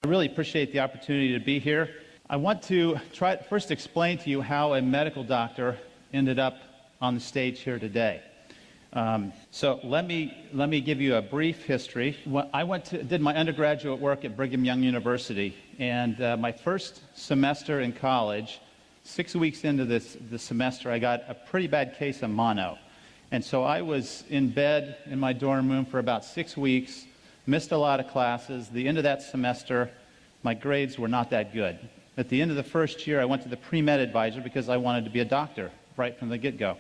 really appreciate the opportunity to be here. I want to first explain to you how a medical doctor ended up on the stage here today. So let me give you a brief history. I did my undergraduate work at Brigham Young University, and my first semester in college, 6 weeks into the semester, I got a pretty bad case of mono. And so I was in bed in my dorm room for about 6 weeks, missed a lot of classes. The end of that semester, my grades were not that good. At the end of the first year, I went to the pre-med advisor because I wanted to be a doctor right from the get-go.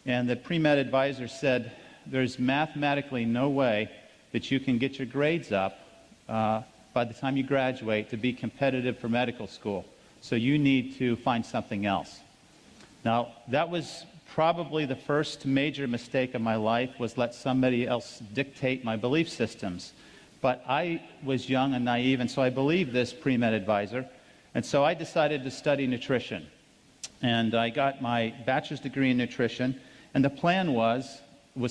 And the pre-med advisor said, there's mathematically no way that you can get your grades up by the time you graduate to be competitive for medical school. So you need to find something else. Now, that was probably the first major mistake of my life, was let somebody else dictate my belief systems. But I was young and naive, and so I believed this pre-med advisor. And so I decided to study nutrition. And I got my bachelor's degree in nutrition, and the plan was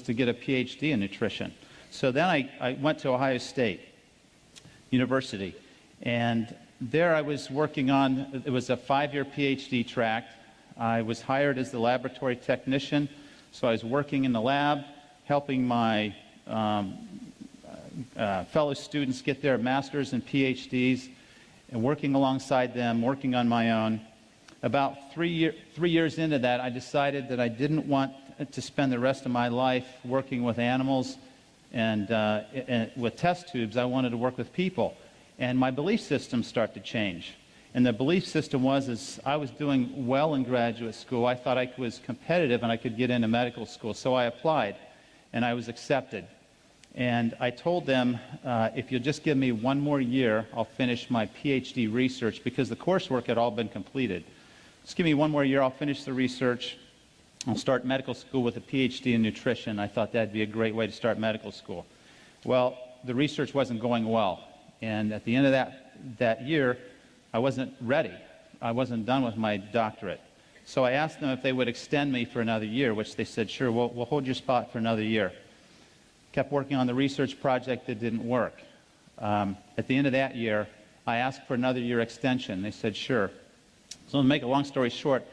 to get a PhD in nutrition. So then I went to Ohio State University, and there I was working on, it was a 5-year PhD track. I was hired as the laboratory technician, so I was working in the lab, helping my fellow students get their master's and PhDs, and working alongside them, working on my own. About 3 years into that, I decided that I didn't want to spend the rest of my life working with animals and with test tubes. I wanted to work with people. And my belief system started to change. And the belief system was, I was doing well in graduate school. I thought I was competitive and I could get into medical school. So I applied, and I was accepted. And I told them, if you'll just give me 1 more year, I'll finish my PhD research, because the coursework had all been completed. Just give me 1 more year, I'll finish the research. I'll start medical school with a PhD in nutrition. I thought that'd be a great way to start medical school. Well, the research wasn't going well. And at the end of that year, I wasn't ready. I wasn't done with my doctorate. So I asked them if they would extend me for another year, which they said, sure, we'll hold your spot for another year. Kept working on the research project that didn't work. At the end of that year, I asked for another year extension. They said, sure. So to make a long story short,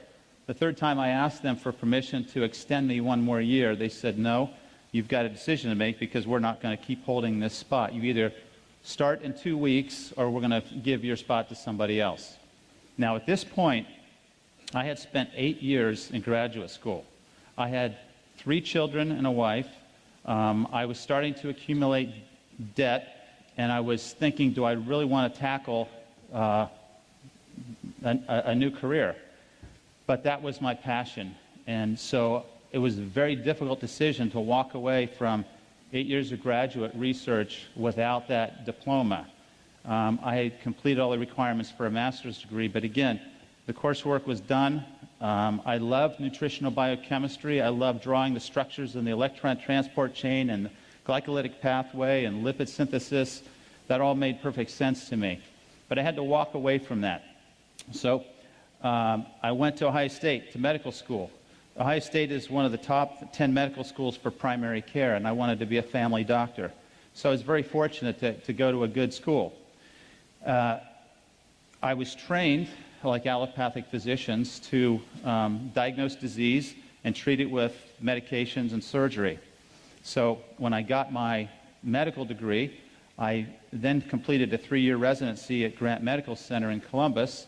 the third time I asked them for permission to extend me 1 more year, they said, no, you've got a decision to make, because we're not going to keep holding this spot. You either start in 2 weeks, or we're going to give your spot to somebody else. Now, at this point, I had spent 8 years in graduate school. I had 3 children and a wife. I was starting to accumulate debt, and I was thinking, do I really want to tackle a new career? But that was my passion, and so it was a very difficult decision to walk away from 8 years of graduate research without that diploma. I had completed all the requirements for a master's degree, but again, the coursework was done. I loved nutritional biochemistry. I loved drawing the structures in the electron transport chain and the glycolytic pathway and lipid synthesis. That all made perfect sense to me. But I had to walk away from that. So I went to Ohio State to medical school. Ohio State is one of the top 10 medical schools for primary care, and I wanted to be a family doctor. So I was very fortunate to go to a good school. I was trained, like allopathic physicians, to diagnose disease and treat it with medications and surgery. So when I got my medical degree, I then completed a 3-year residency at Grant Medical Center in Columbus,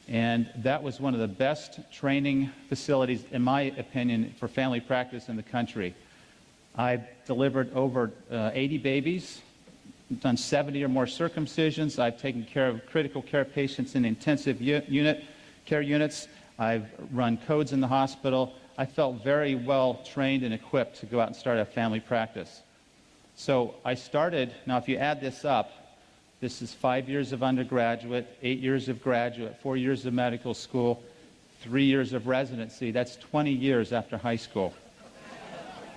and that was one of the best training facilities, in my opinion, for family practice in the country. I've delivered over 80 babies, done 70 or more circumcisions. I've taken care of critical care patients in intensive care units. I've run codes in the hospital. I felt very well trained and equipped to go out and start a family practice. So I started, now if you add this up, this is 5 years of undergraduate, 8 years of graduate, 4 years of medical school, 3 years of residency. That's 20 years after high school.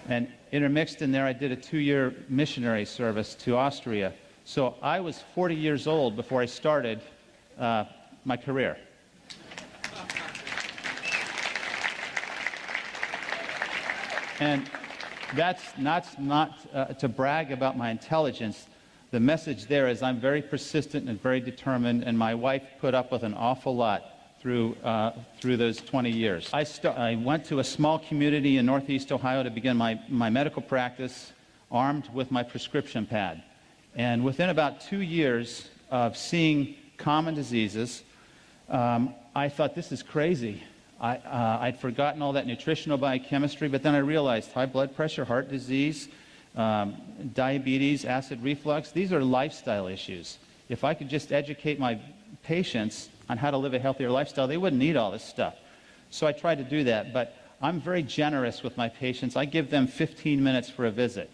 And intermixed in there, I did a 2-year missionary service to Austria. So I was 40 years old before I started my career. And that's not to brag about my intelligence. the message there is I'm very persistent and very determined, and my wife put up with an awful lot through those 20 years. I went to a small community in Northeast Ohio to begin my medical practice, armed with my prescription pad. And within about 2 years of seeing common diseases, I thought, this is crazy. I'd forgotten all that nutritional biochemistry, but then I realized high blood pressure, heart disease, diabetes, acid reflux, these are lifestyle issues. If I could just educate my patients on how to live a healthier lifestyle, they wouldn't need all this stuff. So I tried to do that, but I'm very generous with my patients. I give them 15 minutes for a visit.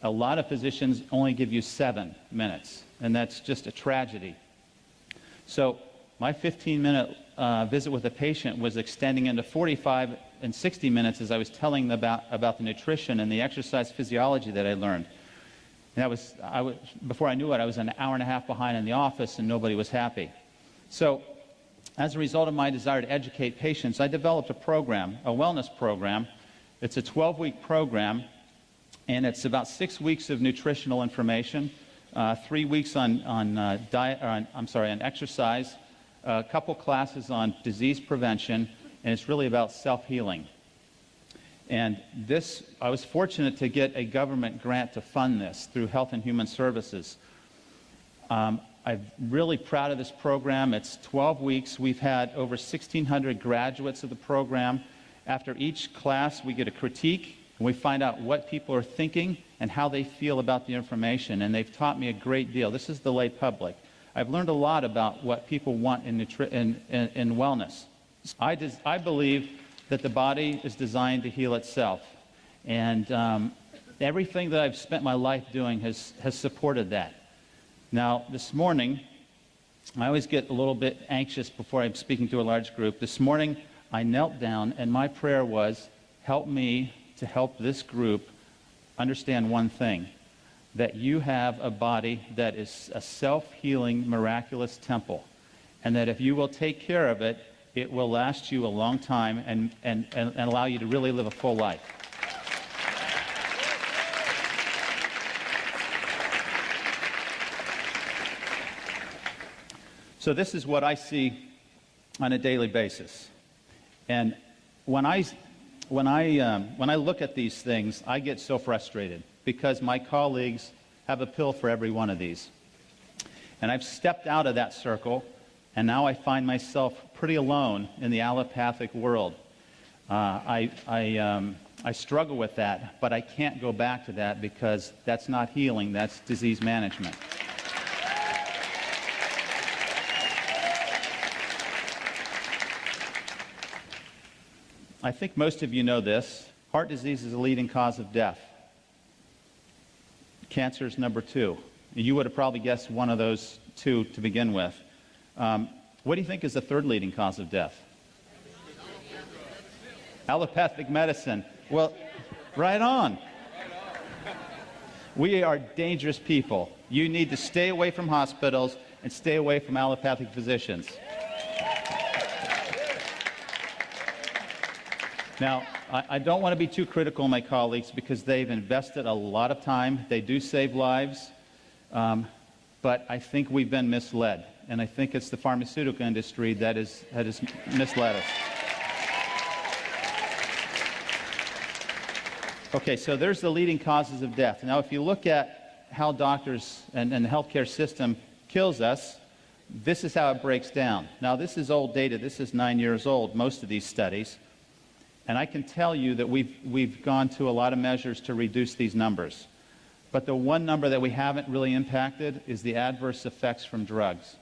A lot of physicians only give you 7 minutes, and that's just a tragedy. So my 15-minute visit with a patient was extending into 45 and 60 minutes as I was telling them about the nutrition and the exercise physiology that I learned. And before I knew it, I was an hour and a half behind in the office, and nobody was happy. So as a result of my desire to educate patients, I developed a program, a wellness program. It's a 12-week program, and it's about 6 weeks of nutritional information, 3 weeks on exercise, a couple classes on disease prevention, and it's really about self-healing. And this, I was fortunate to get a government grant to fund this through Health and Human Services. I'm really proud of this program. It's 12 weeks. We've had over 1,600 graduates of the program. After each class, we get a critique, and we find out what people are thinking and how they feel about the information, and they've taught me a great deal. This is the lay public. I've learned a lot about what people want in wellness. I believe that the body is designed to heal itself, and everything that I've spent my life doing has supported that. Now, this morning, I always get a little bit anxious before I'm speaking to a large group. This morning, I knelt down, and my prayer was, help me to help this group understand one thing, that you have a body that is a self-healing, miraculous temple, and that if you will take care of it, it will last you a long time and allow you to really live a full life. So this is what I see on a daily basis. And when I look at these things, I get so frustrated because my colleagues have a pill for every one of these. And I've stepped out of that circle, and now I find myself pretty alone in the allopathic world. I struggle with that, but I can't go back to that because that's not healing, that's disease management. I think most of you know this. Heart disease is the leading cause of death. Cancer is number 2. You would have probably guessed one of those 2 to begin with. What do you think is the 3rd leading cause of death? Allopathic medicine. Well, right on. We are dangerous people. You need to stay away from hospitals and stay away from allopathic physicians. Now, I don't want to be too critical of my colleagues because they've invested a lot of time. They do save lives, but I think we've been misled, and I think it's the pharmaceutical industry that has misled us. Okay, so there's the leading causes of death. Now, if you look at how doctors and the healthcare system kills us, this is how it breaks down. Now, this is old data. This is 9 years old, most of these studies. And I can tell you that we've gone to a lot of measures to reduce these numbers. But the one number that we haven't really impacted is the adverse effects from drugs.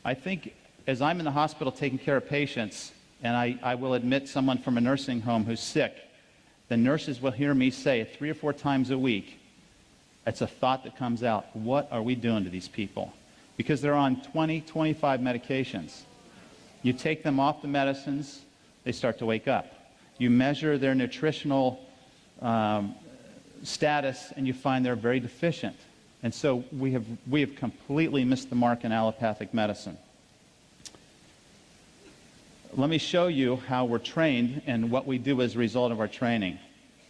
I think as I'm in the hospital taking care of patients, and I will admit someone from a nursing home who's sick, the nurses will hear me say 3 or 4 times a week, it's a thought that comes out, what are we doing to these people? Because they're on 20, 25 medications. You take them off the medicines, they start to wake up. You measure their nutritional status, and you find they're very deficient. And so we have completely missed the mark in allopathic medicine. Let me show you how we're trained and what we do as a result of our training.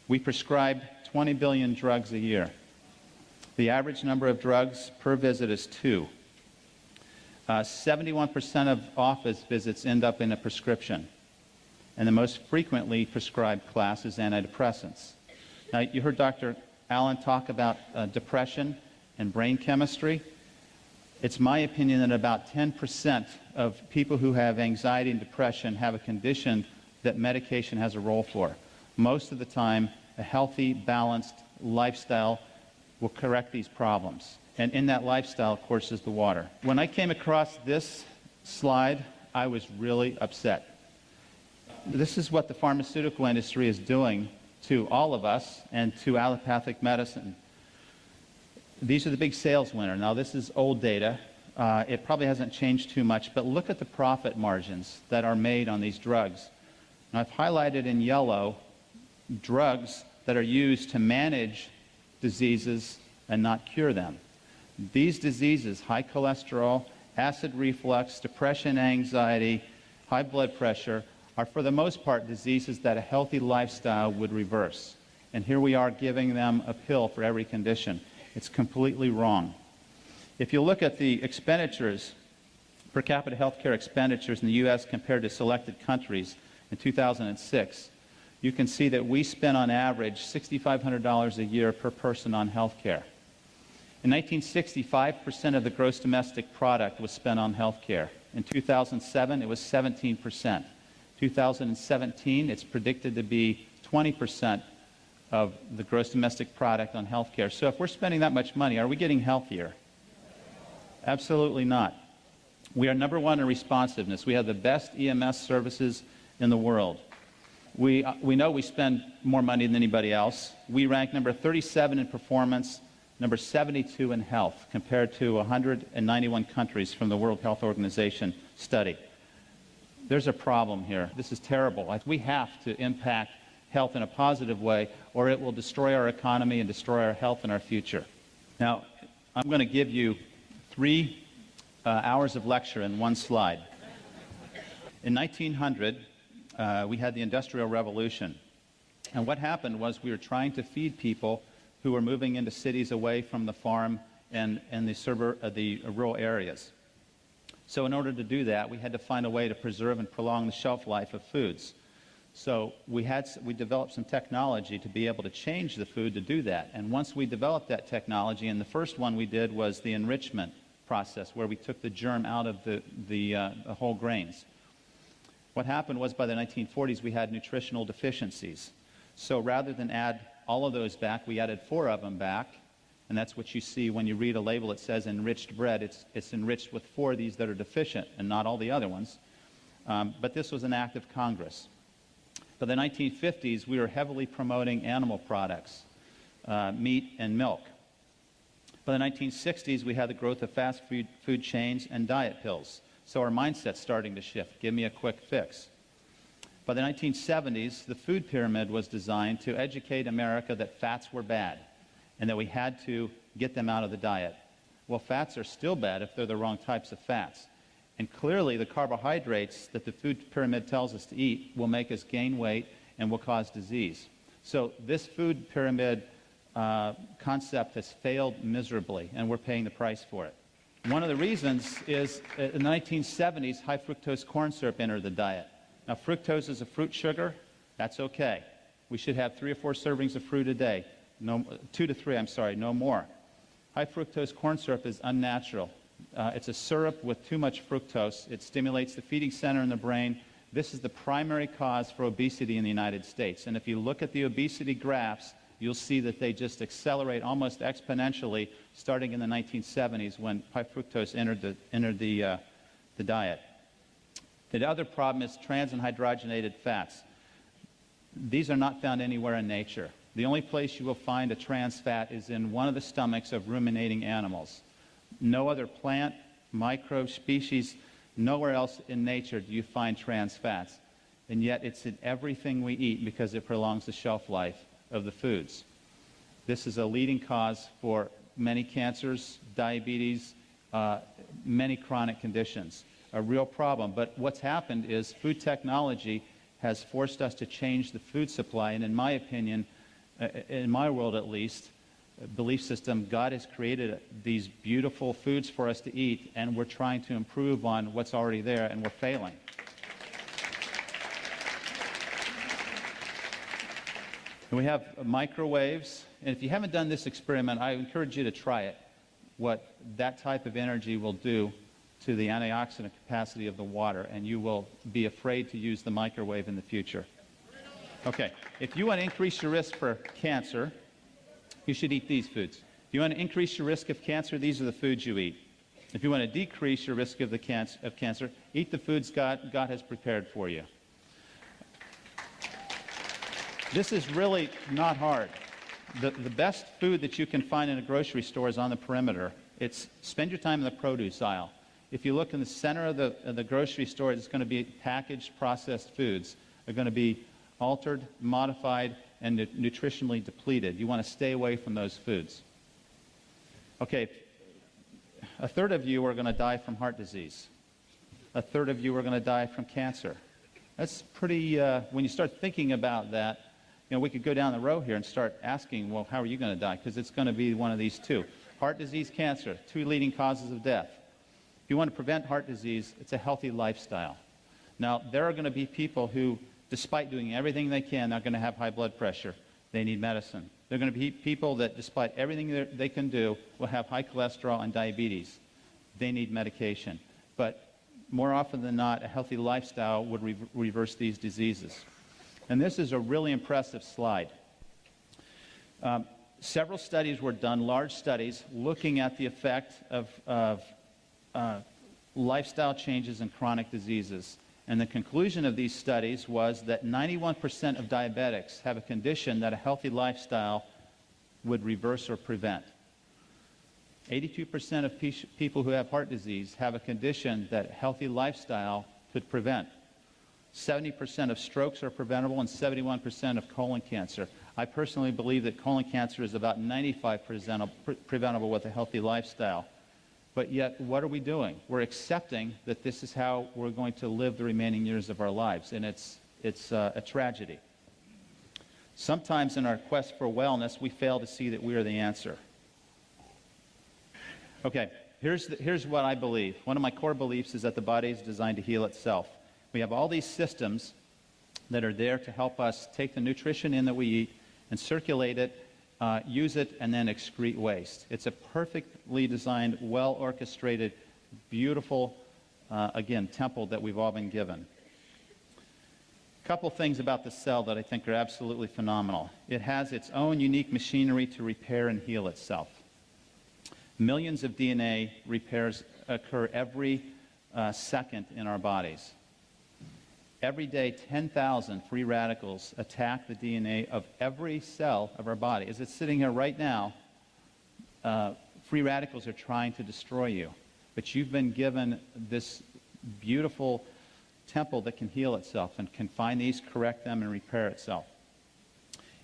We prescribe 20 billion drugs a year. The average number of drugs per visit is 2. 71% of office visits end up in a prescription, and the most frequently prescribed class is antidepressants. Now, you heard Dr. Allen talk about depression and brain chemistry. It's my opinion that about 10% of people who have anxiety and depression have a condition that medication has a role for. Most of the time, a healthy, balanced lifestyle will correct these problems. And in that lifestyle, of course, is the water. When I came across this slide, I was really upset. This is what the pharmaceutical industry is doing to all of us and to allopathic medicine. These are the big sales winners. Now, this is old data. It probably hasn't changed too much, but look at the profit margins that are made on these drugs. Now, I've highlighted in yellow drugs that are used to manage diseases and not cure them. These diseases, high cholesterol, acid reflux, depression, anxiety, high blood pressure, are for the most part diseases that a healthy lifestyle would reverse. And here we are giving them a pill for every condition. It's completely wrong. If you look at the expenditures, per capita healthcare expenditures in the U.S. compared to selected countries in 2006, you can see that we spent on average $6,500 a year per person on healthcare. In 1960, 5% of the gross domestic product was spent on healthcare. In 2007, it was 17%. 2017, it's predicted to be 20% of the gross domestic product on healthcare. So if we're spending that much money, are we getting healthier? Absolutely not. We are number one in responsiveness. We have the best EMS services in the world. We know we spend more money than anybody else. We rank number 37 in performance, number 72 in health, compared to 191 countries from the World Health Organization study. There's a problem here. This is terrible. We have to impact health in a positive way, or it will destroy our economy and destroy our health and our future. Now, I'm going to give you 3 hours of lecture in one slide. In 1900, we had the Industrial Revolution. And what happened was we were trying to feed people who were moving into cities away from the farm and the rural areas. So in order to do that, we had to find a way to preserve and prolong the shelf life of foods. So we developed some technology to be able to change the food to do that. And once we developed that technology, and the first one we did was the enrichment process, where we took the germ out of the whole grains. What happened was by the 1940s, we had nutritional deficiencies. So rather than add all of those back, we added 4 of them back. And that's what you see when you read a label. It says enriched bread. It's enriched with 4 of these that are deficient and not all the other ones. But this was an act of Congress. By the 1950s, we were heavily promoting animal products, meat and milk. By the 1960s, we had the growth of fast food chains and diet pills. So our mindset's starting to shift. Give me a quick fix. By the 1970s, the food pyramid was designed to educate America that fats were bad and that we had to get them out of the diet. Well, fats are still bad if they're the wrong types of fats. And clearly, the carbohydrates that the food pyramid tells us to eat will make us gain weight and will cause disease. So this food pyramid concept has failed miserably, and we're paying the price for it. One of the reasons is in the 1970s, high fructose corn syrup entered the diet. Now, fructose is a fruit sugar. That's okay. We should have 3 or 4 servings of fruit a day. 2 to 3, I'm sorry, no more. High fructose corn syrup is unnatural. It's a syrup with too much fructose. It stimulates the feeding center in the brain. This is the primary cause for obesity in the United States. And if you look at the obesity graphs, you'll see that they just accelerate almost exponentially starting in the 1970s when high fructose entered the diet. The other problem is trans and hydrogenated fats. These are not found anywhere in nature. The only place you will find a trans fat is in one of the stomachs of ruminating animals. No other plant, microbe, species, nowhere else in nature do you find trans fats. And yet it's in everything we eat because it prolongs the shelf life of the foods. This is a leading cause for many cancers, diabetes, many chronic conditions. A real problem. But what's happened is food technology has forced us to change the food supply, and in my opinion, in my world at least, belief system, God has created these beautiful foods for us to eat, and we're trying to improve on what's already there, and we're failing. And we have microwaves, and if you haven't done this experiment, I encourage you to try it, what that type of energy will do to the antioxidant capacity of the water, and you will be afraid to use the microwave in the future. Okay, if you want to increase your risk for cancer, you should eat these foods. If you want to increase your risk of cancer, these are the foods you eat. If you want to decrease your risk of cancer, eat the foods God has prepared for you. This is really not hard. The best food that you can find in a grocery store is on the perimeter. Spend your time in the produce aisle. If you look in the center of the grocery store, it's going to be packaged, processed foods. They're going to be altered, modified, and nutritionally depleted. You want to stay away from those foods. Okay, a third of you are going to die from heart disease. A third of you are going to die from cancer. That's pretty, when you start thinking about that, we could go down the row here and start asking, well, how are you going to die? Because it's going to be one of these two. Heart disease, cancer, two leading causes of death. If you want to prevent heart disease, it's a healthy lifestyle. Now, there are going to be people who, despite doing everything they can, they're going to have high blood pressure. They need medicine. There are going to be people that, despite everything they can do, will have high cholesterol and diabetes. They need medication. But more often than not, a healthy lifestyle would reverse these diseases. And this is a really impressive slide. Several studies were done, large studies, looking at the effect of lifestyle changes in chronic diseases. And the conclusion of these studies was that 91% of diabetics have a condition that a healthy lifestyle would reverse or prevent. 82% of people who have heart disease have a condition that a healthy lifestyle could prevent. 70% of strokes are preventable, and 71% of colon cancer. I personally believe that colon cancer is about 95% preventable with a healthy lifestyle. But yet, what are we doing? We're accepting that this is how we're going to live the remaining years of our lives, and it's a tragedy. Sometimes in our quest for wellness, we fail to see that we are the answer. Okay, here's what I believe. One of my core beliefs is that the body is designed to heal itself. We have all these systems that are there to help us take the nutrition in that we eat and circulate it, use it, and then excrete waste. It's a perfectly designed, well-orchestrated, beautiful, again, temple that we've all been given. A couple things about the cell that I think are absolutely phenomenal. It has its own unique machinery to repair and heal itself. Millions of DNA repairs occur every second in our bodies. Every day, 10,000 free radicals attack the DNA of every cell of our body. As it's sitting here right now, free radicals are trying to destroy you. But you've been given this beautiful temple that can heal itself and can find these, correct them, and repair itself.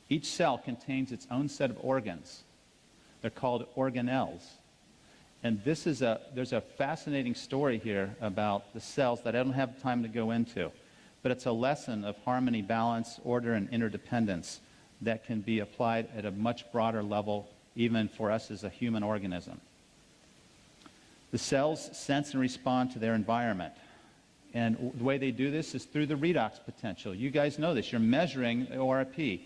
Each cell contains its own set of organs. They're called organelles. And there's a fascinating story here about the cells that I don't have time to go into. But it's a lesson of harmony, balance, order, and interdependence that can be applied at a much broader level, even for us as a human organism. The cells sense and respond to their environment. And the way they do this is through the redox potential. You guys know this. You're measuring the ORP.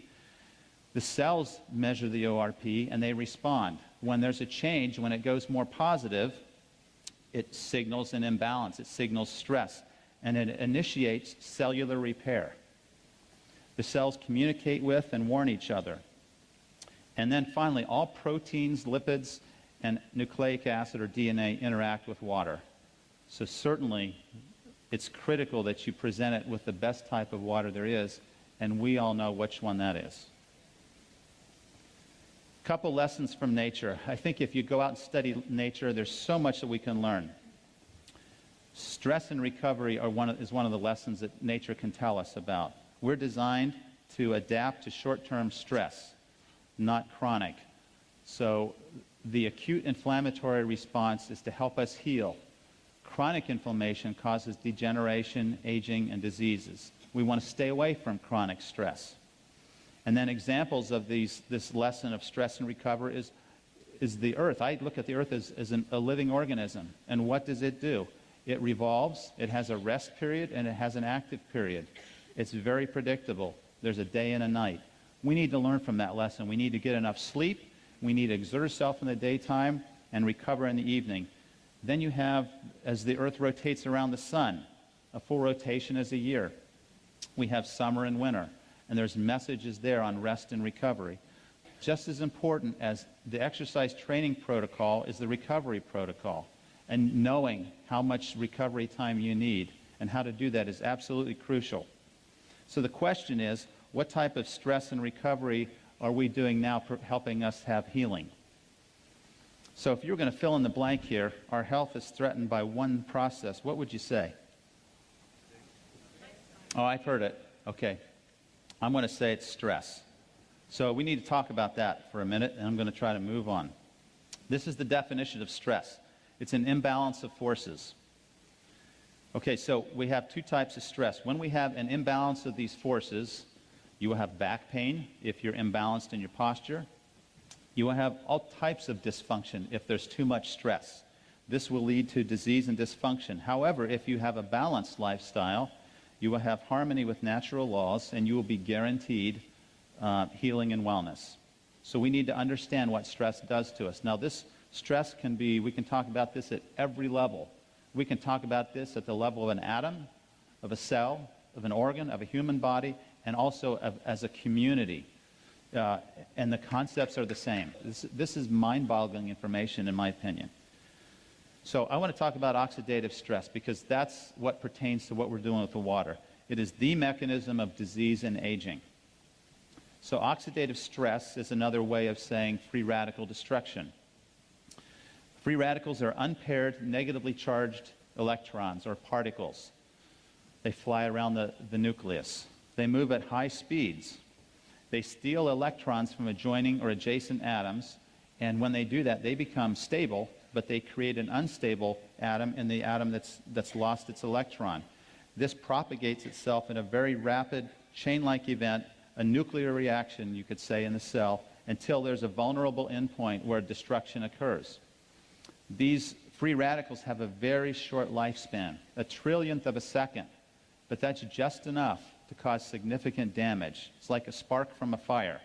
The cells measure the ORP, and they respond. When there's a change, when it goes more positive, it signals an imbalance. It signals stress. And it initiates cellular repair. The cells communicate with and warn each other. And then finally, all proteins, lipids, and nucleic acid or DNA interact with water. So certainly, it's critical that you present it with the best type of water there is, and we all know which one that is. A couple lessons from nature. I think if you go out and study nature, there's so much that we can learn. Stress and recovery is one of the lessons that nature can tell us about. We're designed to adapt to short-term stress, not chronic. So the acute inflammatory response is to help us heal. Chronic inflammation causes degeneration, aging, and diseases. We want to stay away from chronic stress. And then examples of this lesson of stress and recovery is is the Earth. I look at the Earth as a living organism. And what does it do? It revolves, it has a rest period, and it has an active period. It's very predictable. There's a day and a night. We need to learn from that lesson. We need to get enough sleep. We need to exert ourselves in the daytime and recover in the evening. Then you have, as the Earth rotates around the sun, a full rotation is a year. We have summer and winter, and there's messages there on rest and recovery. Just as important as the exercise training protocol is the recovery protocol, and knowing how much recovery time you need and how to do that is absolutely crucial. So the question is, what type of stress and recovery are we doing now helping us have healing? So if you're going to fill in the blank here, our health is threatened by one process, what would you say? Oh, I've heard it. Okay. I'm going to say it's stress. So we need to talk about that for a minute, and I'm going to try to move on. This is the definition of stress. It's an imbalance of forces. Okay, so we have two types of stress. When we have an imbalance of these forces, you will have back pain if you're imbalanced in your posture. You will have all types of dysfunction if there's too much stress. This will lead to disease and dysfunction. However, if you have a balanced lifestyle, you will have harmony with natural laws, and you will be guaranteed healing and wellness. So we need to understand what stress does to us. Now, this stress can be, we can talk about this at every level. We can talk about this at the level of an atom, of a cell, of an organ, of a human body, and also as a community. And the concepts are the same. This is mind-boggling information, in my opinion. So I want to talk about oxidative stress because that's what pertains to what we're doing with the water. It is the mechanism of disease and aging. So oxidative stress is another way of saying free radical destruction. Free radicals are unpaired, negatively charged electrons or particles. They fly around the nucleus. They move at high speeds. They steal electrons from adjoining or adjacent atoms, and when they do that, they become stable, but they create an unstable atom in the atom that's lost its electron. This propagates itself in a very rapid, chain-like event, a nuclear reaction, you could say, in the cell, until there's a vulnerable endpoint where destruction occurs. These free radicals have a very short lifespan, a trillionth of a second, but that's just enough to cause significant damage. It's like a spark from a fire.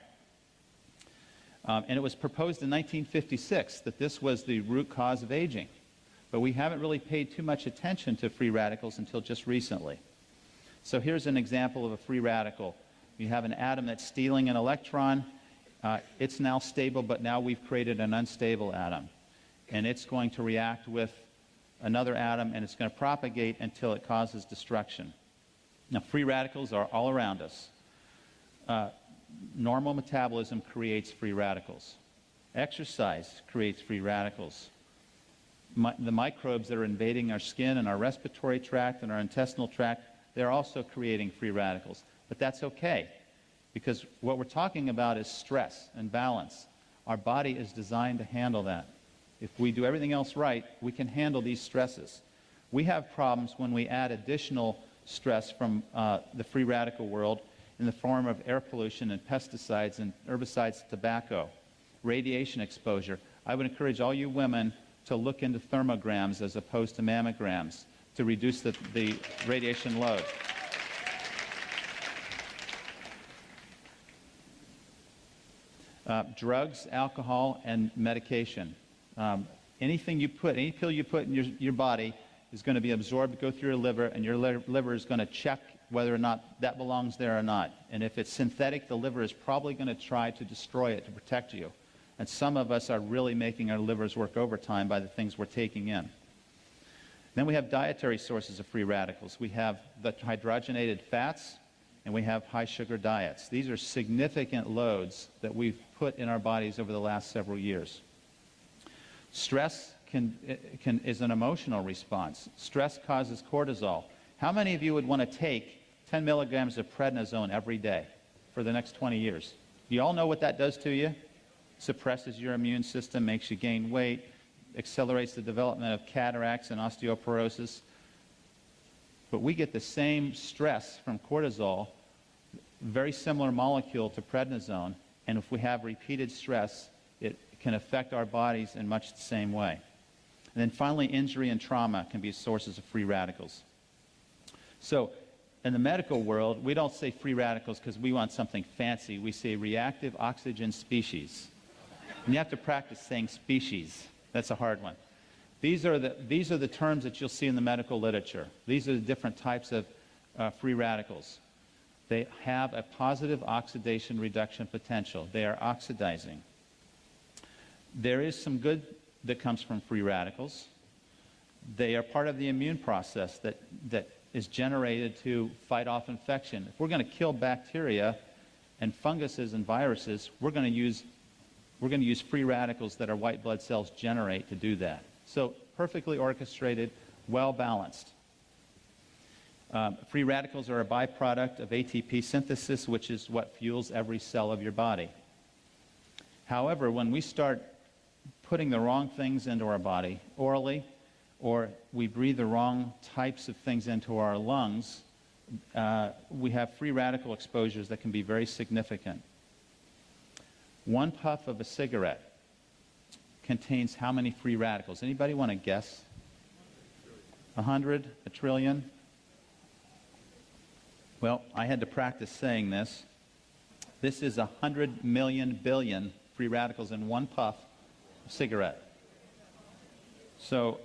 And it was proposed in 1956 that this was the root cause of aging. But we haven't really paid too much attention to free radicals until just recently. So here's an example of a free radical. You have an atom that's stealing an electron. It's now stable, but now we've created an unstable atom. And it's going to react with another atom, and it's going to propagate until it causes destruction. Now, free radicals are all around us. Normal metabolism creates free radicals. Exercise creates free radicals. The microbes that are invading our skin and our respiratory tract and our intestinal tract, they're also creating free radicals. But that's okay, because what we're talking about is stress and balance. Our body is designed to handle that. If we do everything else right, we can handle these stresses. We have problems when we add additional stress from the free radical world in the form of air pollution and pesticides and herbicides, tobacco, radiation exposure. I would encourage all you women to look into thermograms as opposed to mammograms to reduce the radiation load. Drugs, alcohol, and medication. Any pill you put in your body is going to be absorbed, go through your liver, and your liver is going to check whether or not that belongs there or not. And if it's synthetic, the liver is probably going to try to destroy it to protect you. And some of us are really making our livers work overtime by the things we're taking in. Then we have dietary sources of free radicals. We have the hydrogenated fats, and we have high sugar diets. These are significant loads that we've put in our bodies over the last several years. Stress is an emotional response. Stress causes cortisol. How many of you would want to take 10 milligrams of prednisone every day for the next 20 years? Do you all know what that does to you? Suppresses your immune system, makes you gain weight, accelerates the development of cataracts and osteoporosis. But we get the same stress from cortisol, very similar molecule to prednisone, and if we have repeated stress, it can affect our bodies in much the same way. And then finally, injury and trauma can be sources of free radicals. So in the medical world, we don't say free radicals because we want something fancy. We say reactive oxygen species. And you have to practice saying species. That's a hard one. These are the terms that you'll see in the medical literature. These are the different types of free radicals. They have a positive oxidation reduction potential. They are oxidizing. There is some good that comes from free radicals. They are part of the immune process that is generated to fight off infection. If we're going to kill bacteria and funguses and viruses, we're going to use free radicals that our white blood cells generate to do that. So perfectly orchestrated, well balanced. Free radicals are a byproduct of ATP synthesis, which is what fuels every cell of your body. However, when we start putting the wrong things into our body orally, or we breathe the wrong types of things into our lungs, we have free radical exposures that can be very significant. One puff of a cigarette contains how many free radicals? Anybody want to guess? 100? A trillion? Well, I had to practice saying this. This is 100 million billion free radicals in one puff of cigarette. So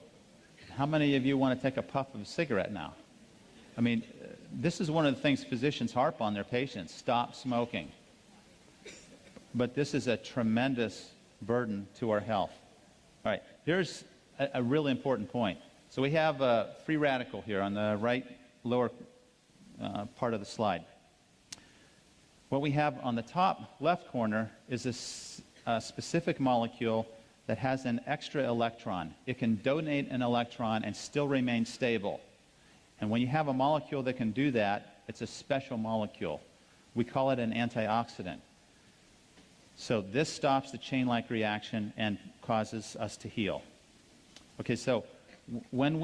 how many of you want to take a puff of a cigarette now? I mean, this is one of the things physicians harp on their patients: stop smoking. But this is a tremendous burden to our health. All right, here's a really important point. So we have a free radical here on the right lower part of the slide. What we have on the top left corner is a specific molecule that has an extra electron. It can donate an electron and still remain stable. And when you have a molecule that can do that, it's a special molecule. We call it an antioxidant. So this stops the chain-like reaction and causes us to heal. Okay, so when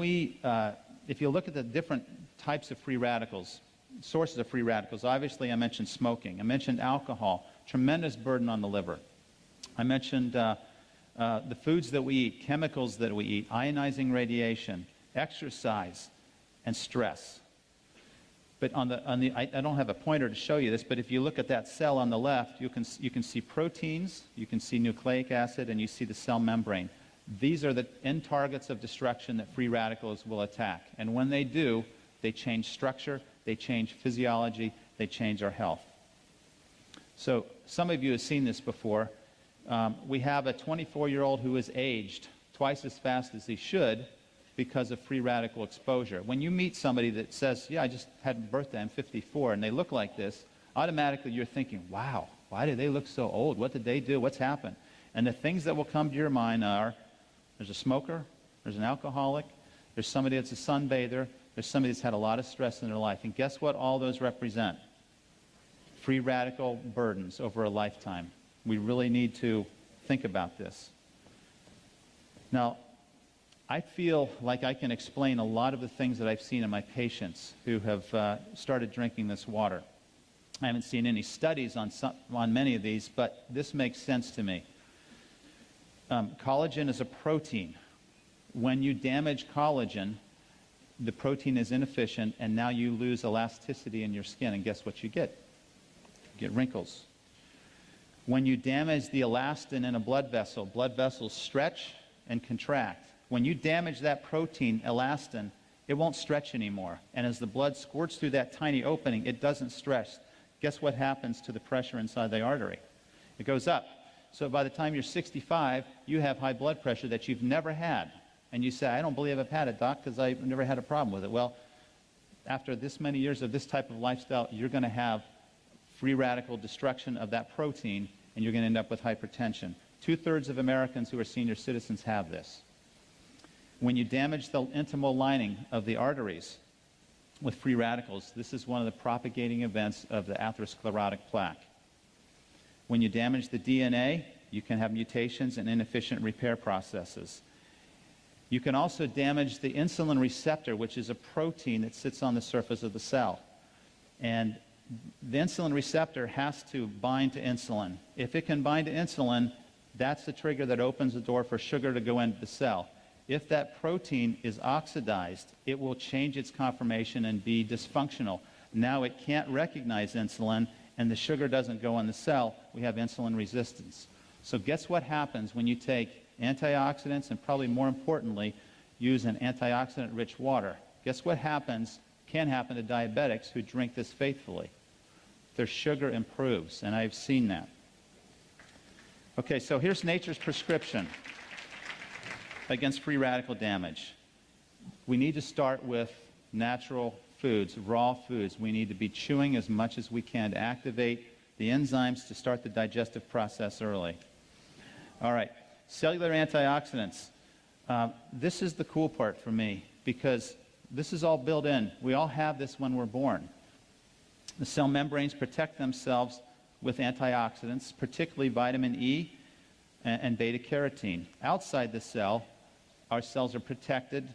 if you look at the different types of free radicals, sources of free radicals, obviously I mentioned smoking. I mentioned alcohol, tremendous burden on the liver. I mentioned the foods that we eat, chemicals that we eat, ionizing radiation, exercise, and stress. But I don't have a pointer to show you this, but if you look at that cell on the left, you can see proteins, you can see nucleic acid, and you see the cell membrane. These are the end targets of destruction that free radicals will attack. And when they do, they change structure, they change physiology, they change our health. So some of you have seen this before. We have a 24-year-old who is aged twice as fast as he should because of free radical exposure. When you meet somebody that says, yeah, I just had a birthday, I'm 54, and they look like this, automatically you're thinking, wow, why do they look so old? What did they do? What's happened? And the things that will come to your mind are, there's a smoker, there's an alcoholic, there's somebody that's a sunbather, there's somebody that's had a lot of stress in their life. And guess what all those represent? Free radical burdens over a lifetime. We really need to think about this. Now, I feel like I can explain a lot of the things that I've seen in my patients who have started drinking this water. I haven't seen any studies on many of these, but this makes sense to me. Collagen is a protein. When you damage collagen, the protein is inefficient, and now you lose elasticity in your skin, and guess what you get? You get wrinkles. When you damage the elastin in a blood vessels stretch and contract. When you damage that protein, elastin, it won't stretch anymore. And as the blood squirts through that tiny opening, it doesn't stretch. Guess what happens to the pressure inside the artery? It goes up. So by the time you're 65, you have high blood pressure that you've never had. And you say, I don't believe I've had it, doc, because I've never had a problem with it. Well, after this many years of this type of lifestyle, you're going to have free radical destruction of that protein, and you're going to end up with hypertension. 2/3 of Americans who are senior citizens have this. When you damage the intimal lining of the arteries with free radicals, this is one of the propagating events of the atherosclerotic plaque. When you damage the DNA, you can have mutations and inefficient repair processes. You can also damage the insulin receptor, which is a protein that sits on the surface of the cell. And the insulin receptor has to bind to insulin. If it can bind to insulin, That's the trigger that opens the door for sugar to go into the cell. If that protein is oxidized, it will change its conformation and be dysfunctional. Now it can't recognize insulin, and the sugar doesn't go in the cell. We have insulin resistance. So guess what happens when you take antioxidants and, probably more importantly, use an antioxidant-rich water? Guess what can happen to diabetics who drink this faithfully? Their sugar improves, and I've seen that. Okay, so here's nature's prescription against free radical damage. We need to start with natural foods, raw foods. We need to be chewing as much as we can to activate the enzymes to start the digestive process early. All right, cellular antioxidants. This is the cool part for me, because this is all built in. We all have this when we're born. The cell membranes protect themselves with antioxidants, particularly vitamin E and beta-carotene. Outside the cell, our cells are protected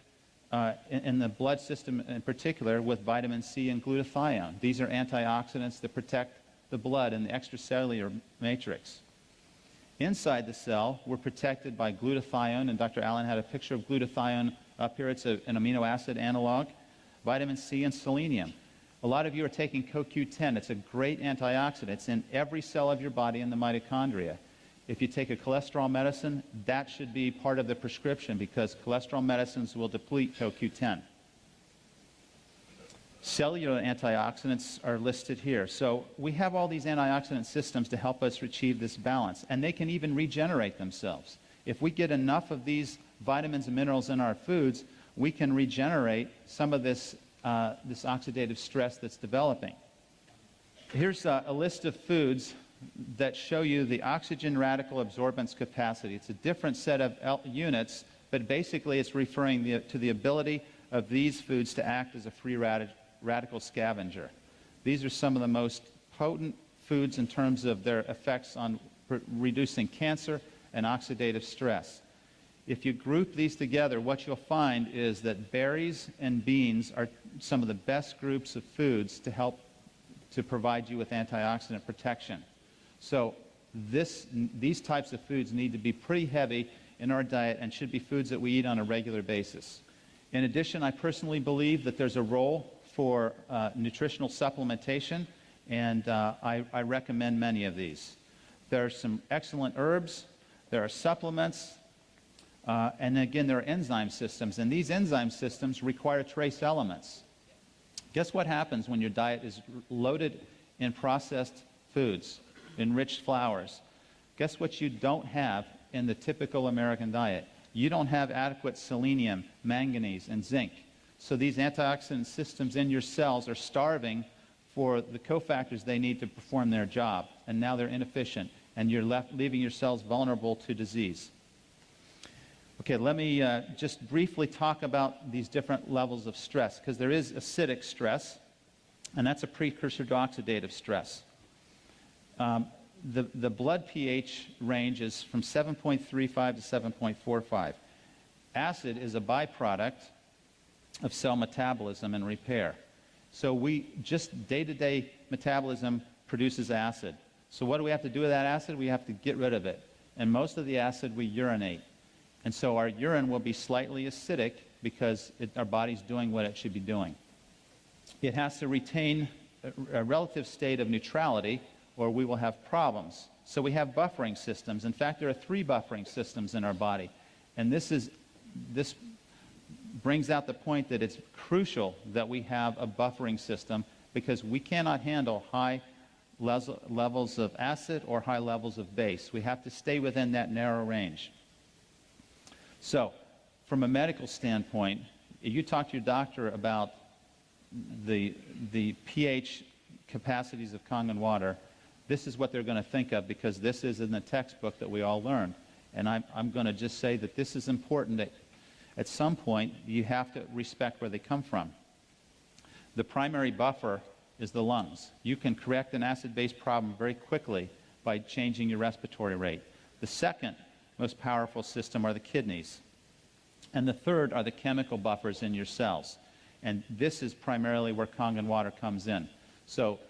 in the blood system in particular with vitamin C and glutathione. These are antioxidants that protect the blood and the extracellular matrix. Inside the cell, we're protected by glutathione, and Dr. Allen had a picture of glutathione up here. It's an amino acid analog, vitamin C, and selenium. A lot of you are taking CoQ10. It's a great antioxidant. It's in every cell of your body in the mitochondria. If you take a cholesterol medicine, that should be part of the prescription, because cholesterol medicines will deplete CoQ10. Cellular antioxidants are listed here. So we have all these antioxidant systems to help us achieve this balance, and they can even regenerate themselves. If we get enough of these vitamins and minerals in our foods, we can regenerate some of this oxidative stress that's developing. Here's a list of foods that show you the oxygen radical absorbance capacity. It's a different set of units, but basically it's referring to the ability of these foods to act as a free radical scavenger. These are some of the most potent foods in terms of their effects on reducing cancer and oxidative stress. If you group these together, what you'll find is that berries and beans are some of the best groups of foods to help to provide you with antioxidant protection. So these types of foods need to be pretty heavy in our diet and should be foods that we eat on a regular basis. In addition, I personally believe that there's a role for nutritional supplementation, and I recommend many of these. There are some excellent herbs, there are supplements, and again, there are enzyme systems, and these enzyme systems require trace elements. Guess what happens when your diet is loaded in processed foods, enriched flours? Guess what you don't have in the typical American diet? You don't have adequate selenium, manganese, and zinc. So these antioxidant systems in your cells are starving for the cofactors they need to perform their job, and now they're inefficient, and you're leaving your cells vulnerable to disease. Okay, let me just briefly talk about these different levels of stress, because there is acidic stress, and that's a precursor to oxidative stress. The blood pH range is from 7.35 to 7.45. Acid is a byproduct of cell metabolism and repair. So just day-to-day metabolism produces acid. So what do we have to do with that acid? We have to get rid of it. And most of the acid we urinate. And so our urine will be slightly acidic because our body's doing what it should be doing. It has to retain a relative state of neutrality, or we will have problems. So we have buffering systems. In fact, there are 3 buffering systems in our body. And this brings out the point that it's crucial that we have a buffering system, because we cannot handle high levels of acid or high levels of base. We have to stay within that narrow range. So, from a medical standpoint, if you talk to your doctor about the pH capacities of Kangen water, this is what they're going to think of, because this is in the textbook that we all learned. And I'm going to just say that this is important, that at some point you have to respect where they come from. The primary buffer is the lungs. You can correct an acid-base problem very quickly by changing your respiratory rate. The second most powerful system are the kidneys. And the third are the chemical buffers in your cells. And this is primarily where Kangen water comes in. So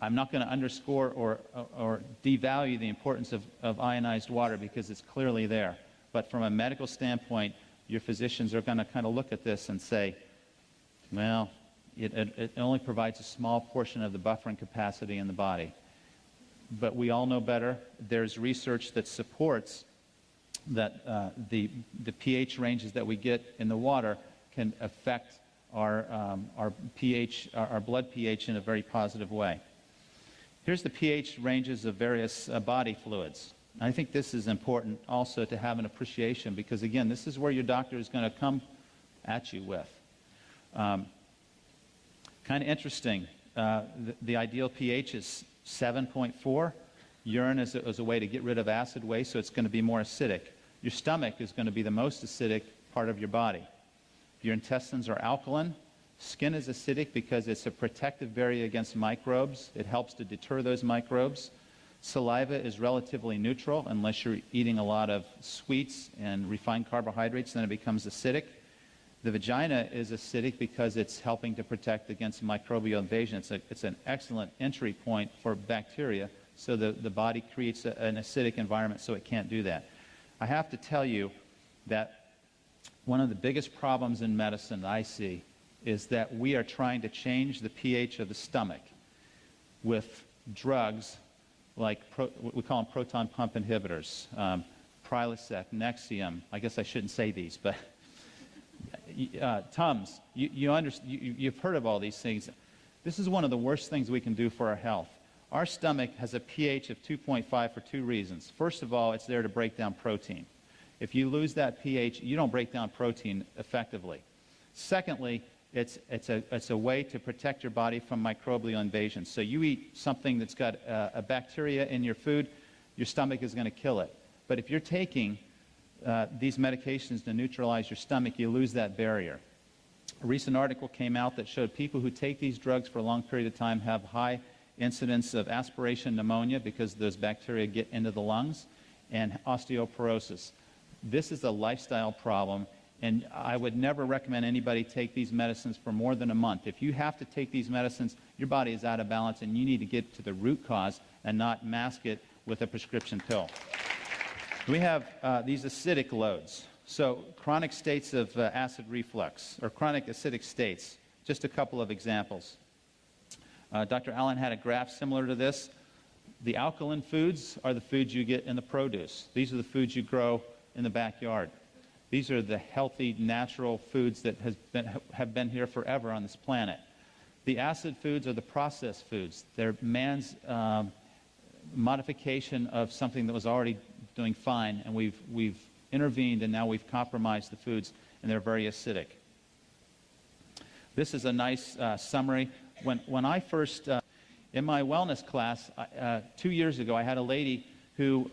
I'm not going to underscore or devalue the importance of ionized water because it's clearly there. But from a medical standpoint, your physicians are going to kind of look at this and say, well, it only provides a small portion of the buffering capacity in the body. But we all know better. There's research that supports that the pH ranges that we get in the water can affect our pH, our blood pH in a very positive way. Here's the pH ranges of various body fluids. I think this is important also to have an appreciation because, again, this is where your doctor is going to come at you with. Kind of interesting. The ideal pH is 7.4. Urine is a way to get rid of acid waste, so it's going to be more acidic. Your stomach is going to be the most acidic part of your body. Your intestines are alkaline. Skin is acidic because it's a protective barrier against microbes. It helps to deter those microbes. Saliva is relatively neutral unless you're eating a lot of sweets and refined carbohydrates, then it becomes acidic. The vagina is acidic because it's helping to protect against microbial invasion. It's an excellent entry point for bacteria, so the body creates an acidic environment so it can't do that. I have to tell you that one of the biggest problems in medicine that I see is that we are trying to change the pH of the stomach with drugs like we call them proton pump inhibitors, Prilosec, Nexium. I guess I shouldn't say these, but Tums. You've heard of all these things. This is one of the worst things we can do for our health. Our stomach has a pH of 2.5 for two reasons. First of all, it's there to break down protein. If you lose that pH, you don't break down protein effectively. Secondly, it's a way to protect your body from microbial invasion. So you eat something that's got a bacteria in your food, your stomach is going to kill it. But if you're taking these medications to neutralize your stomach, you lose that barrier. A recent article came out that showed people who take these drugs for a long period of time have high incidence of aspiration pneumonia because those bacteria get into the lungs, and osteoporosis. This is a lifestyle problem, and I would never recommend anybody take these medicines for more than a month. If you have to take these medicines, your body is out of balance, and you need to get to the root cause and not mask it with a prescription pill. We have these acidic loads. So chronic states of acid reflux, or chronic acidic states. Just a couple of examples. Dr. Allen had a graph similar to this. The alkaline foods are the foods you get in the produce. These are the foods you grow in the backyard. These are the healthy, natural foods that have been here forever on this planet. The acid foods are the processed foods. They're man's modification of something that was already doing fine, and we've intervened, and now we've compromised the foods, and they're very acidic. This is a nice summary. When I first, in my wellness class 2 years ago, I had a lady who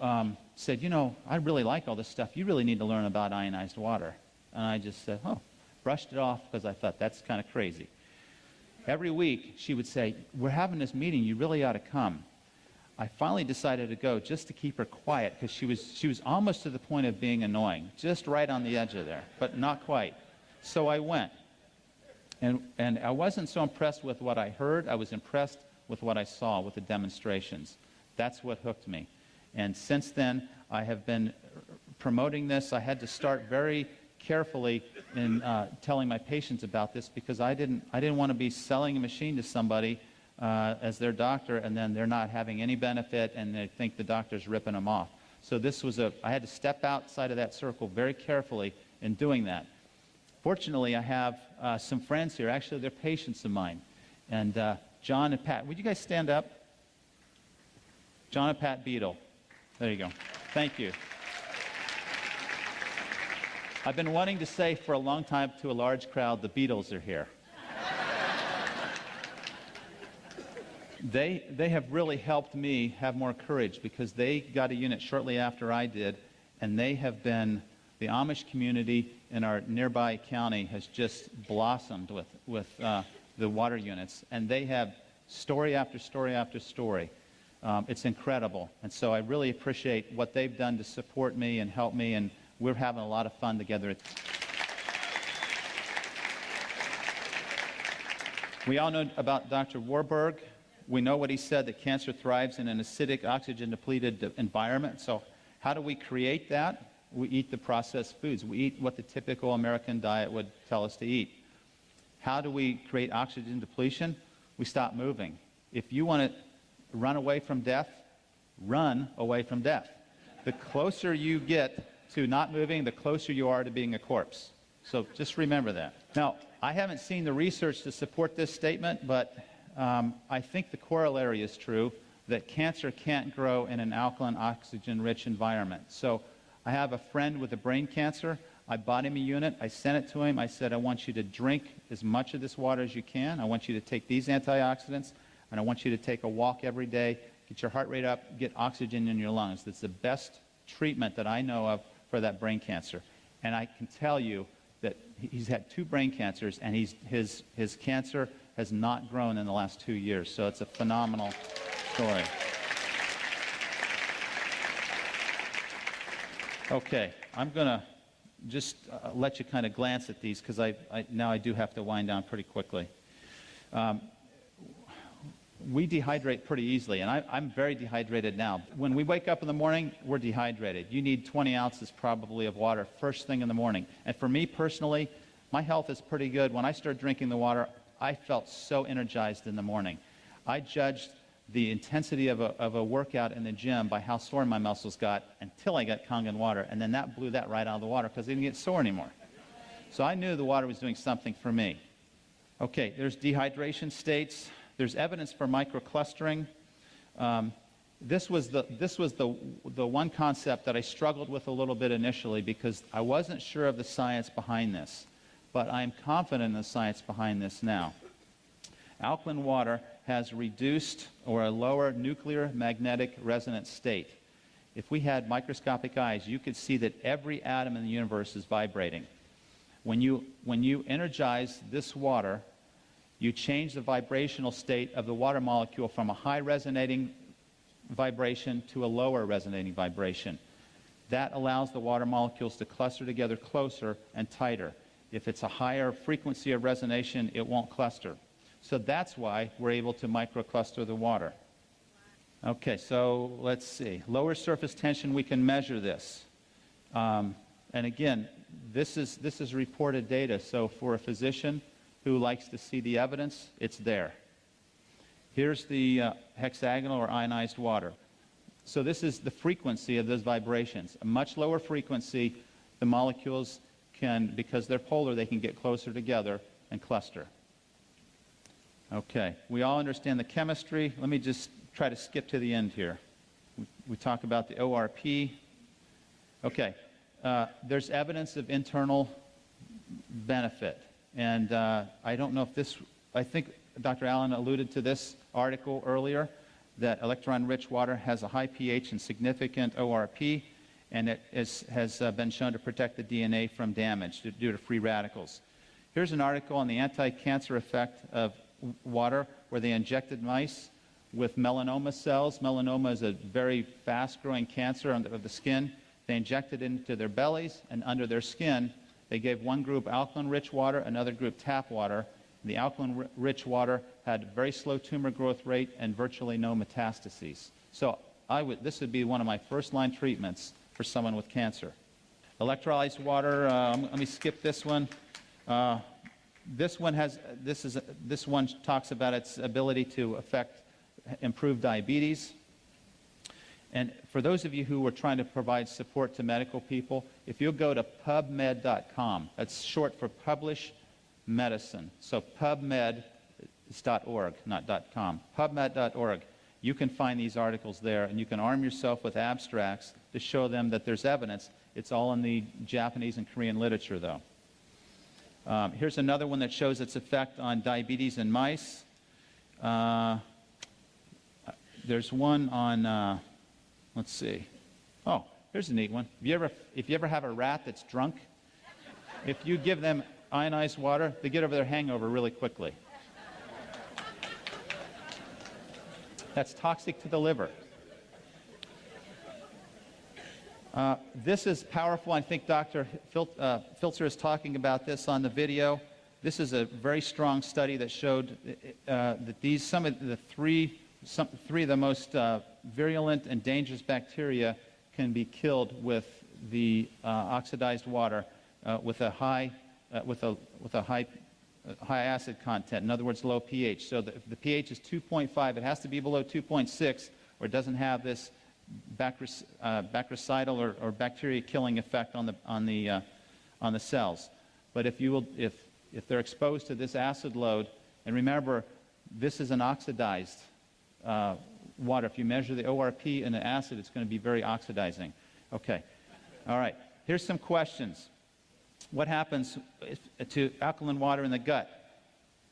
said, you know, I really like all this stuff. You really need to learn about ionized water. And I just said, oh, brushed it off because I thought that's kind of crazy. Every week she would say, we're having this meeting, you really ought to come. I finally decided to go just to keep her quiet because she was almost to the point of being annoying, just right on the edge of there, but not quite. So I went. And I wasn't so impressed with what I heard. I was impressed with what I saw with the demonstrations. That's what hooked me. And since then, I have been promoting this. I had to start very carefully in telling my patients about this because I didn't want to be selling a machine to somebody as their doctor, and then they're not having any benefit, and they think the doctor's ripping them off. So this was I had to step outside of that circle very carefully in doing that. Fortunately, I have some friends here. Actually, they're patients of mine. And John and Pat, would you guys stand up? John and Pat Beadle. There you go. Thank you. I've been wanting to say for a long time to a large crowd, the Beatles are here. They have really helped me have more courage because they got a unit shortly after I did, and they have been, the Amish community in our nearby county has just blossomed with the water units, and they have story after story after story. It's incredible, and so I really appreciate what they've done to support me and help me, and we're having a lot of fun together. We all know about Dr. Warburg. We know what he said, that cancer thrives in an acidic, oxygen-depleted environment. So how do we create that? We eat the processed foods. We eat what the typical American diet would tell us to eat. How do we create oxygen depletion? We stop moving. If you want to run away from death, run away from death. The closer you get to not moving, the closer you are to being a corpse. So just remember that. Now, I haven't seen the research to support this statement, but I think the corollary is true, that cancer can't grow in an alkaline, oxygen-rich environment. So I have a friend with a brain cancer. I bought him a unit. I sent it to him. I said, I want you to drink as much of this water as you can. I want you to take these antioxidants, and I want you to take a walk every day, get your heart rate up, get oxygen in your lungs. That's the best treatment that I know of for that brain cancer. And I can tell you that he's had 2 brain cancers, and his cancer has not grown in the last 2 years. So it's a phenomenal story. Okay, I'm going to just let you kind of glance at these, because now I do have to wind down pretty quickly. We dehydrate pretty easily, and I'm very dehydrated now. When we wake up in the morning, we're dehydrated. You need 20 ounces probably of water first thing in the morning. And for me personally, my health is pretty good. When I started drinking the water, I felt so energized in the morning. I judged the intensity of a workout in the gym by how sore my muscles got until I got KANGEN water, and then that blew that right out of the water because I didn't get sore anymore. So I knew the water was doing something for me. Okay, there's dehydration states. There's evidence for microclustering. This was the one concept that I struggled with a little bit initially because I wasn't sure of the science behind this, but I'm confident in the science behind this now. Alkaline water has reduced or a lower nuclear magnetic resonance state. If we had microscopic eyes, you could see that every atom in the universe is vibrating. When you energize this water, you change the vibrational state of the water molecule from a high resonating vibration to a lower resonating vibration. That allows the water molecules to cluster together closer and tighter. If it's a higher frequency of resonation, it won't cluster. So that's why we're able to microcluster the water. Okay, so let's see. Lower surface tension, we can measure this. And again, this is reported data. So for a physician who likes to see the evidence, it's there. Here's the hexagonal or ionized water. So this is the frequency of those vibrations. A much lower frequency, the molecules can, because they're polar, they can get closer together and cluster. Okay, we all understand the chemistry. Let me just try to skip to the end here. We talk about the ORP. Okay, there's evidence of internal benefit. And I don't know if this, I think Dr. Allen alluded to this article earlier, that electron-rich water has a high pH and significant ORP, and it has been shown to protect the DNA from damage due to free radicals. Here's an article on the anti-cancer effect of water where they injected mice with melanoma cells. Melanoma is a very fast-growing cancer of the skin. They injected it into their bellies, and under their skin, they gave one group alkaline-rich water, another group tap water. The alkaline-rich water had very slow tumor growth rate and virtually no metastases. So this would be one of my first-line treatments for someone with cancer. Electrolyzed water, let me skip this one. This one talks about its ability to improve diabetes. And for those of you who are trying to provide support to medical people, if you'll go to pubmed.com, that's short for Publish Medicine. So pubmed is .org, not .com. Pubmed.org. You can find these articles there, and you can arm yourself with abstracts to show them that there's evidence. It's all in the Japanese and Korean literature, though. Here's another one that shows its effect on diabetes in mice. There's one on, let's see. Oh, here's a neat one. If you ever have a rat that's drunk, if you give them ionized water, they get over their hangover really quickly. That's toxic to the liver. This is powerful. I think Dr. Filzer is talking about this on the video. this is a very strong study that showed that three of the most virulent and dangerous bacteria can be killed with the oxidized water with a high acid content. In other words, low pH. So if the pH is 2.5, it has to be below 2.6, or it doesn't have this bactericidal or bacteria-killing effect on the cells. But if they're exposed to this acid load, and remember, this is an oxidized water. If you measure the ORP in the acid, it's going to be very oxidizing. Okay. All right. Here's some questions. What happens to alkaline water in the gut?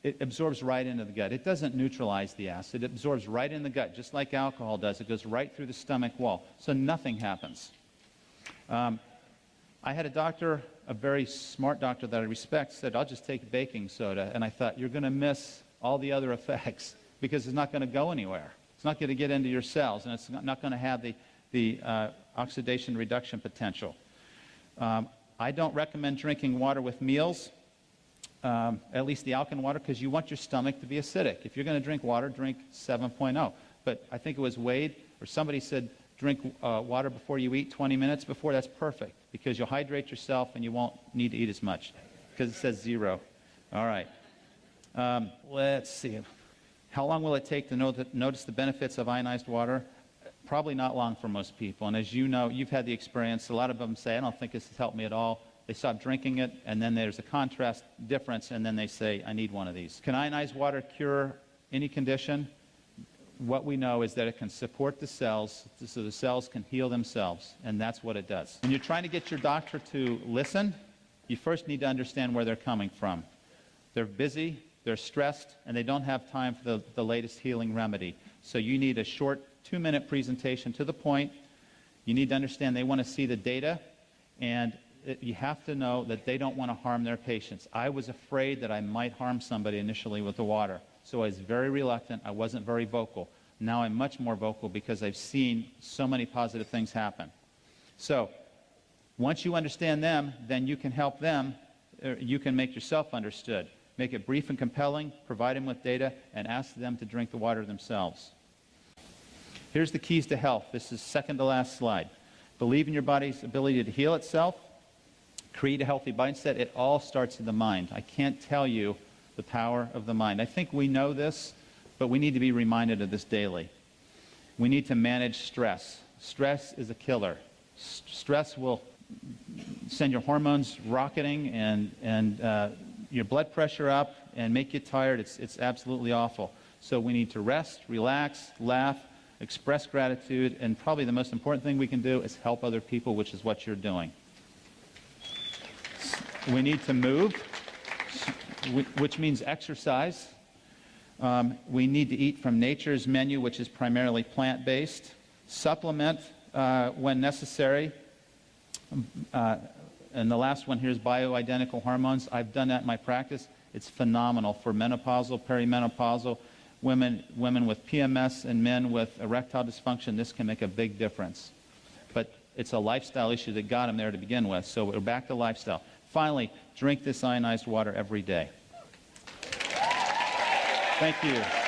It absorbs right into the gut. It doesn't neutralize the acid. It absorbs right in the gut, just like alcohol does. It goes right through the stomach wall. So nothing happens. I had a doctor, a very smart doctor that I respect, said, I'll just take baking soda. And I thought, you're going to miss all the other effects because it's not going to go anywhere. It's not going to get into your cells, and it's not going to have the oxidation reduction potential. I don't recommend drinking water with meals, at least the alkaline water, because you want your stomach to be acidic. If you're going to drink water, drink 7.0. But I think it was Wade or somebody said drink water before you eat 20 minutes before. That's perfect because you'll hydrate yourself and you won't need to eat as much because it says 0. All right. Let's see. How long will it take to notice the benefits of ionized water? Probably not long for most people. And as you know, you've had the experience. A lot of them say, I don't think this has helped me at all. They stop drinking it, and then there's a contrast difference, and then they say, I need one of these. Can ionized water cure any condition? What we know is that it can support the cells so the cells can heal themselves, and that's what it does. When you're trying to get your doctor to listen, you first need to understand where they're coming from. They're busy, they're stressed, and they don't have time for the latest healing remedy. So you need a short 2-minute presentation to the point. You need to understand they want to see the data, and you have to know that they don't want to harm their patients. I was afraid that I might harm somebody initially with the water, so I was very reluctant. I wasn't very vocal. Now I'm much more vocal because I've seen so many positive things happen. So once you understand them, then you can help them. You can make yourself understood. Make it brief and compelling, provide them with data, and ask them to drink the water themselves. Here's the keys to health. This is second to last slide. Believe in your body's ability to heal itself. Create a healthy mindset. It all starts in the mind. I can't tell you the power of the mind. I think we know this, but we need to be reminded of this daily. We need to manage stress. Stress is a killer. Stress will send your hormones rocketing and your blood pressure up and make you tired. It's absolutely awful. So we need to rest, relax, laugh, express gratitude, and probably the most important thing we can do is help other people, which is what you're doing. We need to move, which means exercise. We need to eat from nature's menu, which is primarily plant-based. Supplement when necessary. And the last one here is bioidentical hormones. I've done that in my practice. It's phenomenal for menopausal, perimenopausal, women with PMS and men with erectile dysfunction. This can make a big difference. But it's a lifestyle issue that got them there to begin with. So we're back to lifestyle. Finally, drink this ionized water every day. Thank you.